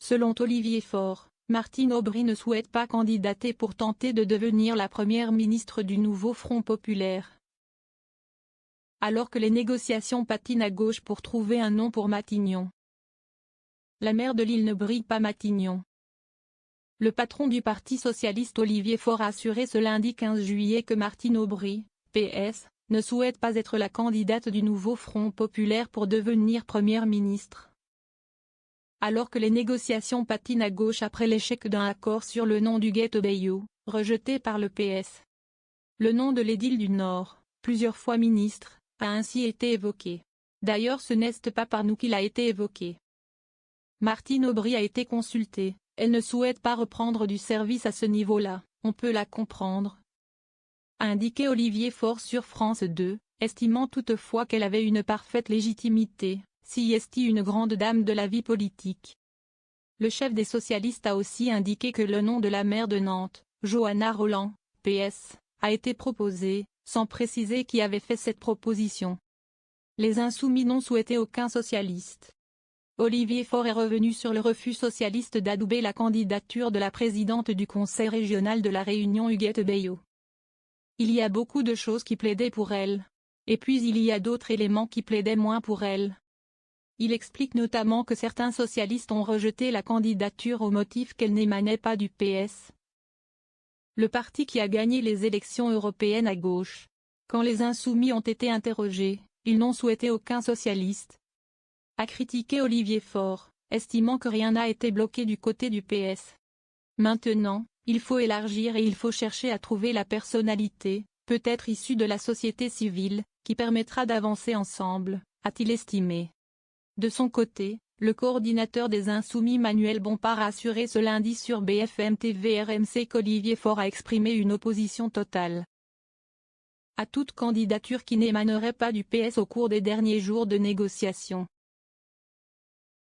Selon Olivier Faure, Martine Aubry ne souhaite pas candidater pour tenter de devenir la première ministre du nouveau Front populaire. Alors que les négociations patinent à gauche pour trouver un nom pour Matignon. La maire de Lille ne brille pas Matignon. Le patron du Parti socialiste Olivier Faure a assuré ce lundi 15 juillet que Martine Aubry, PS, ne souhaite pas être la candidate du nouveau Front populaire pour devenir première ministre. Alors que les négociations patinent à gauche après l'échec d'un accord sur le nom du Ghetto Bayou, rejeté par le PS. Le nom de l'édile du Nord, plusieurs fois ministre, a ainsi été évoqué. D'ailleurs ce n'est pas par nous qu'il a été évoqué. Martine Aubry a été consultée, elle ne souhaite pas reprendre du service à ce niveau-là, on peut la comprendre. A indiqué Olivier Faure sur France 2, estimant toutefois qu'elle avait une parfaite légitimité, si est une grande dame de la vie politique. Le chef des socialistes a aussi indiqué que le nom de la maire de Nantes, Johanna Rolland, PS, a été proposé, sans préciser qui avait fait cette proposition. Les Insoumis n'ont souhaité aucun socialiste. Olivier Faure est revenu sur le refus socialiste d'adouber la candidature de la présidente du Conseil régional de la Réunion Huguette Bayot. Il y a beaucoup de choses qui plaidaient pour elle. Et puis il y a d'autres éléments qui plaidaient moins pour elle. Il explique notamment que certains socialistes ont rejeté la candidature au motif qu'elle n'émanait pas du PS. Le parti qui a gagné les élections européennes à gauche. Quand les Insoumis ont été interrogés, ils n'ont souhaité aucun socialiste. A critiqué Olivier Faure, estimant que rien n'a été bloqué du côté du PS. Maintenant, il faut élargir et il faut chercher à trouver la personnalité, peut-être issue de la société civile, qui permettra d'avancer ensemble, a-t-il estimé. De son côté, le coordinateur des Insoumis Manuel Bompard a assuré ce lundi sur BFM TV RMC qu'Olivier Faure a exprimé une opposition totale à toute candidature qui n'émanerait pas du PS au cours des derniers jours de négociations.